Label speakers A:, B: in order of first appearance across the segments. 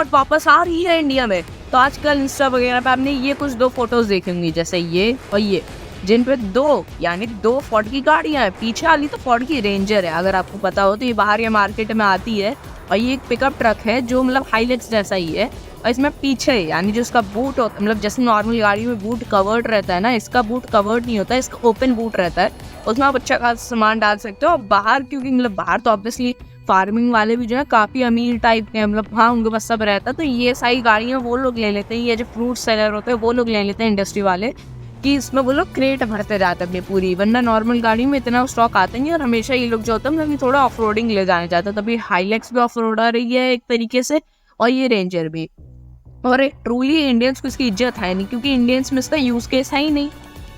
A: और वापस आ रही है इंडिया में। तो आजकल इंस्टा वगैरह पे आपने ये कुछ 2 फोटोज देखेंगी, जैसे ये और ये, जिन पे 2 फोर्ड की गाड़ियां हैं। पीछे वाली तो फोर्ड की रेंजर है, अगर आपको पता हो तो। ये बाहर या मार्केट में आती है। और ये एक पिकअप ट्रक है जो मतलब हाईलेक्स जैसा ही है। और इसमें पीछे यानी जो इसका बूट होता है, मतलब जैसे नॉर्मल गाड़ी में बूट कवर्ड रहता है ना, इसका बूट कवर्ड नहीं होता है, इसका ओपन बूट रहता है। उसमें आप अच्छा खासा सामान डाल सकते हो। और बाहर, क्योंकि मतलब बाहर तो ऑब्वियसली फार्मिंग वाले भी जो है काफ़ी अमीर टाइप के हैं, मतलब हाँ उनके पास सब रहता है। तो ये सारी गाड़ियाँ वो लोग ले लेते हैं, ये जो फ्रूट सेलर होते हैं वो लोग ले लेते हैं, इंडस्ट्री वाले, कि इसमें वो लोग क्रेट भरते जाते हैं अपनी पूरी। वरना नॉर्मल गाड़ी में इतना स्टॉक आता नहीं। और हमेशा ये लोग जो होता है मतलब थोड़ा ऑफ रोडिंग ले जाना चाहते हैं। तभी हाईलेक्स भी ऑफ रोड आ रही है एक तरीके से, और ये रेंजर भी। और ट्रूली इंडियंस को इसकी इज्जत है नहीं, क्योंकि इंडियंस में इसका यूज़ केस है ही नहीं।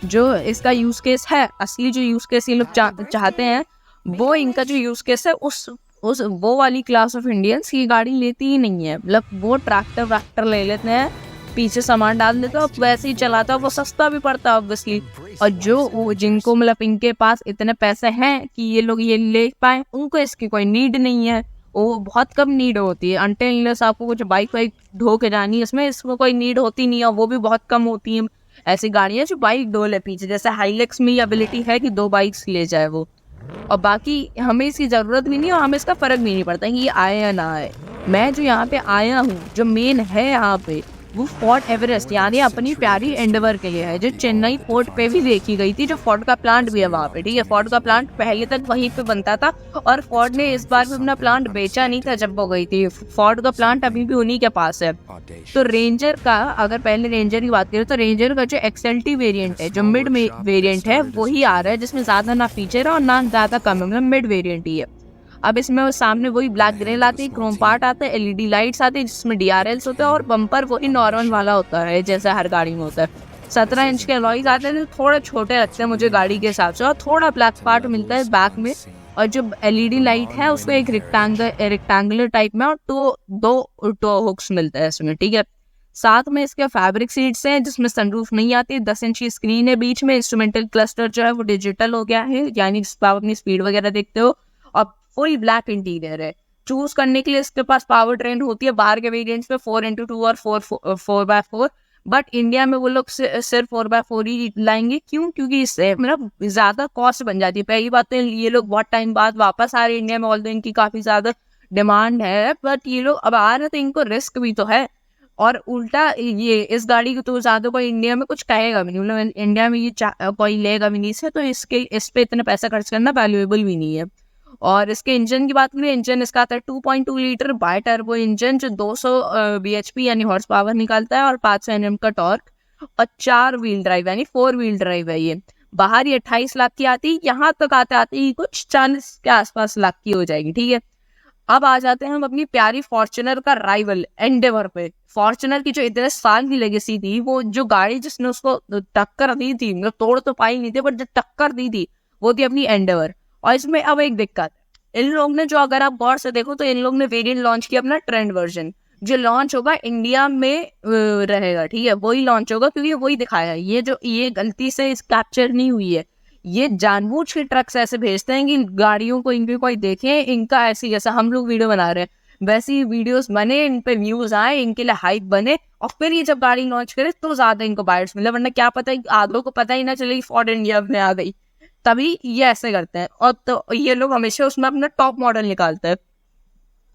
A: जो इसका यूज़ केस है, असली जो यूज़ केस ये लोग चाहते हैं, वो इनका जो यूज़ केस है उस वो वाली क्लास ऑफ इंडियंस ये गाड़ी लेती ही नहीं है। मतलब वो ट्रैक्टर ले लेते हैं, पीछे सामान डाल देते हैं और वैसे ही चलाता है। वो सस्ता भी पड़ता है ऑब्वियसली। और जो जिनको मतलब इनके पास इतने पैसे हैं कि ये लोग ये ले पाए, उनको इसकी कोई नीड नहीं है। वो बहुत कम नीड होती है। अनटिल आपको कुछ बाइक वाइक ढो के जानी है, इसमें कोई नीड होती नहीं है। वो भी बहुत कम होती है ऐसी गाड़ियाँ जो बाइक ढो ले पीछे। जैसे हाईलेक्स में ये एबिलिटी है कि 2 बाइक्स ले जाए वो। और बाकी हमें इसकी ज़रूरत भी नहीं और हमें इसका फ़र्क भी नहीं पड़ता कि ये आए या ना आए। मैं जो यहाँ पे आया हूँ, जो मेन है यहाँ पे, वो फोर्ड एवरेस्ट यानी अपनी प्यारी एंडेवर के लिए है, जो चेन्नई पोर्ट पे भी देखी गई थी। जो फोर्ड का प्लांट भी है वहाँ पे, ठीक है। फोर्ड का प्लांट पहले तक वहीं पे बनता था, और फोर्ड ने इस बार भी अपना प्लांट बेचा नहीं था जब वो गई थी। फोर्ड का प्लांट अभी भी उन्हीं के पास है। तो रेंजर का, अगर पहले रेंजर की बात करें तो रेंजर का जो एक्सएलटी वेरिएंट है, जो मिड वेरिएंट है, वही आ रहा है, जिसमें ज़्यादा ना फीचर है और ना ज़्यादा कम है, मतलब मिड वेरिएंट ही है। अब इसमें सामने वही ब्लैक ग्रिल आती है, क्रोम पार्ट आता है, एलईडी लाइट्स आती है, जिसमें डीआरएल्स होते हैं, और बम्पर वही नॉर्मल वाला होता है जैसे हर गाड़ी में होता है। 17 इंच के अलॉयज आते हैं, थोड़े छोटे लगते हैं मुझे गाड़ी के हिसाब से, और थोड़ा ब्लैक पार्ट मिलता है बैक में। और जो एलईडी लाइट है उसको एक रेक्टेंगुलर टाइप में, और दो हुक्स मिलते हैं इसमें, ठीक है। साथ में इसके फैब्रिक सीट्स हैं जिसमें सनरूफ नहीं आती। 10 इंच की स्क्रीन है बीच में। इंस्ट्रूमेंटल क्लस्टर जो है वो डिजिटल हो गया है, यानी आप अपनी स्पीड वगैरह देखते हो। और फुल ब्लैक इंटीरियर है। चूज करने के लिए इसके पास पावर ट्रेन होती है बाहर के वेरिएंट्स में 4x2 और 4x4। बट इंडिया में वो लोग सिर्फ 4x4 ही लाएंगे। क्यों? क्योंकि इससे मतलब ज्यादा कॉस्ट बन जाती है। पहली बात तो ये लोग बहुत टाइम बाद वापस आ रहे इंडिया में, ऑल्दो इनकी काफी ज्यादा डिमांड है, बट ये लोग अब आ रहे तो इनको रिस्क भी तो है। और उल्टा ये इस गाड़ी को तो ज्यादा कोई इंडिया में कुछ कहेगा भी नहीं, मतलब इंडिया में ये कोई लेगा भी नहीं से, तो इस पे इतने पैसा खर्च करना वैल्यूएबल भी नहीं है। और इसके इंजन की बात करें, इंजन इसका आता है 2.2 लीटर बाय टर्बो इंजन, जो 200 bhp यानी हॉर्स पावर निकालता है, और 500 Nm का टॉर्क, और 4 व्हील ड्राइव यानी 4 व्हील ड्राइव है ये। बाहर ये 28 लाख की आती है, यहाँ तक आते ही कुछ 40 के आसपास लाख की हो जाएगी, ठीक है। अब आ जाते हैं हम अपनी प्यारी फॉर्च्यूनर का राइवल एंडेवर पे। फॉर्च्यूनर की जो इतने साल की लेगेसी थी, वो जो गाड़ी जिसने उसको टक्कर दी थी, मतलब तोड़ तो पाई नहीं थी, बट जो टक्कर दी थी वो थी अपनी एंडेवर। और इसमें अब एक दिक्कत, इन लोग ने जो, अगर आप गौर से देखो तो इन लोग ने वेरिएंट लॉन्च किया अपना ट्रेंड वर्जन, जो लॉन्च होगा इंडिया में रहेगा, ठीक है। वही लॉन्च होगा क्योंकि वही दिखाया है। ये गलती से इस कैप्चर नहीं हुई है। ये जानबूझ के ट्रक्स ऐसे भेजते हैं कि गाड़ियों को इनके कोई देखे, इनका ऐसे जैसा हम लोग वीडियो बना रहे हैं वैसी वीडियोस बने, इन पे व्यूज आए, इनके लिए हाइप बने, और फिर ये जब गाड़ी लॉन्च करे तो ज्यादा इनको बायर्स मिले। वरना क्या पता आधों को पता ही ना चले फोर्ड इंडिया में आ गई, तभी ये ऐसे करते हैं। और तो ये लोग हमेशा उसमें अपना टॉप मॉडल निकालते हैं।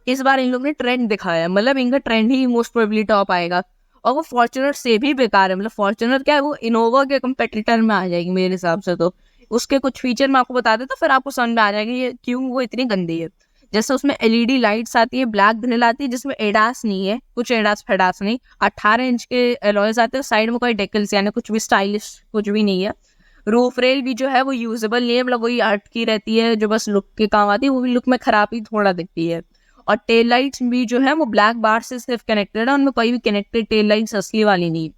A: इस बार इन लोग ने ट्रेंड दिखाया है, मतलब इनका ट्रेंड ही मोस्ट प्रोबेबली टॉप आएगा, और वो फॉर्च्यूनर से भी बेकार है। मतलब फॉर्च्यूनर क्या है, वो इनोवा के कंपेटिटर में आ जाएगी मेरे हिसाब से। तो उसके कुछ फीचर मैं आपको बता देता, फिर आपको समझ में आ जाएगा ये क्यों वो इतनी गंदी है। जैसे उसमें एलईडी लाइट्स आती है, ब्लैक ग्रिल आती है, जिसमें एडास नहीं है, कुछ एडास फेडास नहीं। 18 इंच के एलॉयज आते हैं, साइड में कोई डेकल्स यानी कुछ भी स्टाइलिश कुछ भी नहीं है। रूफ रेल भी जो है वो यूजेबल नहीं है, मतलब वही आर्ट की रहती है, जो बस लुक के काम आती है, वो भी लुक में खराब ही थोड़ा दिखती है। और टेल लाइट्स भी जो है वो ब्लैक बार से सिर्फ कनेक्टेड है, उनमें कोई भी कनेक्टेड टेल लाइट्स असली वाली नहीं।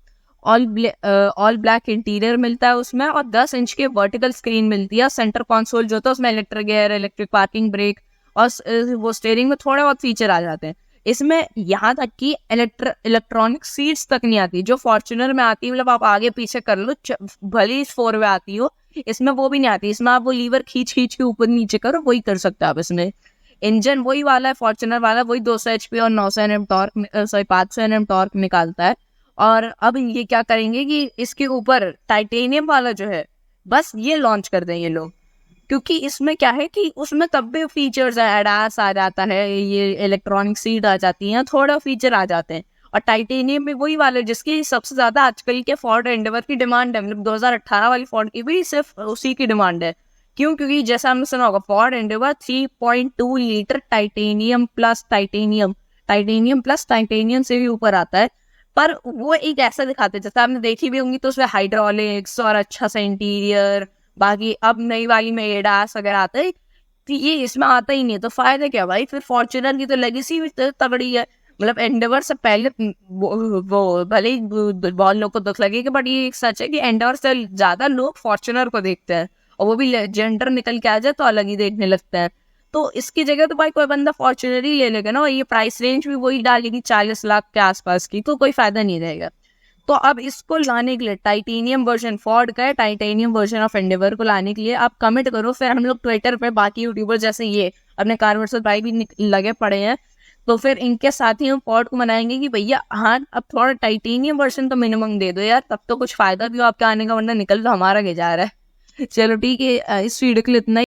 A: ऑल ब्लैक इंटीरियर मिलता है उसमें, और 10 इंच के वर्टिकल स्क्रीन मिलती है। सेंटर कंसोल जो होता है उसमें electric gear, electric parking brake, और वो स्टीयरिंग में थोड़े बहुत फीचर आ जाते हैं। इसमें यहाँ तक कि इलेक्ट्रॉनिक सीट्स तक नहीं आती जो फॉर्च्यूनर में आती है, मतलब आप आगे पीछे कर लो, भले ही 4 वे आती हो, इसमें वो भी नहीं आती। इसमें आप वो लीवर खींच के ऊपर नीचे करो, वही कर सकते हो आप इसमें। इंजन वही वाला है फॉर्च्यूनर वाला, वही 200 HP और 900 Nm torque, sorry 500 Nm torque निकालता है। और अब ये क्या करेंगे कि इसके ऊपर टाइटेनियम वाला जो है बस ये लॉन्च कर दें ये लोग, क्योंकि इसमें क्या है कि उसमें तब भी फीचर्स एडास आ जाता है, ये इलेक्ट्रॉनिक सीट आ जाती हैं, थोड़ा फीचर आ जाते हैं। और टाइटेनियम में वही वाले जिसकी सबसे ज्यादा आजकल के फोर्ड एंडेवर की डिमांड है, मतलब 2018 वाली फोर्ड की भी सिर्फ उसी की डिमांड है। क्यों? क्योंकि जैसा हमने सुना होगा Ford Endeavour 3.2 litre titanium plus titanium से भी ऊपर आता है। पर वो एक ऐसा दिखाते हैं जैसे आपने देखी भी होंगी तो उसमें हाइड्रोलिक्स और अच्छा सा इंटीरियर, बाकी अब नई वाली में एडास अगर आता है तो ये इसमें आता ही नहीं है। तो फायदा क्या भाई? फिर फॉर्च्यूनर की तो लेगेसी भी तगड़ी है, मतलब एंडेवर से पहले वो भले ही बहुत लोग को दुख लगेगा, बट ये एक सच है कि एंडेवर से ज्यादा लोग फॉर्च्यूनर को देखते हैं, और वो भी जेंडर निकल के आ जाए तो अलग ही देखने लगता है। तो इसकी जगह तो भाई कोई बंदा फॉर्च्यूनर ही ले लेगा ना, और ये प्राइस रेंज भी वही डालेगी 40 लाख के आसपास की, तो कोई फायदा नहीं रहेगा। तो अब इसको लाने के लिए टाइटेनियम वर्जन फोर्ड का है, टाइटेनियम वर्जन ऑफ एंडेवर को लाने के लिए आप कमेंट करो, फिर हम लोग ट्विटर पे बाकी यूट्यूबर जैसे ये अपने कार वर्सेस भाई भी लगे पड़े हैं, तो फिर इनके साथ ही हम फोर्ड को मनाएंगे कि भैया हाँ अब थोड़ा टाइटेनियम वर्जन तो मिनिमम दे दो यार, तब तो कुछ फायदा भी हो आपके आने का, वरना निकल तो हमारा के जा रहा है। चलो ठीक है, इस वीडियो के लिए इतना ही।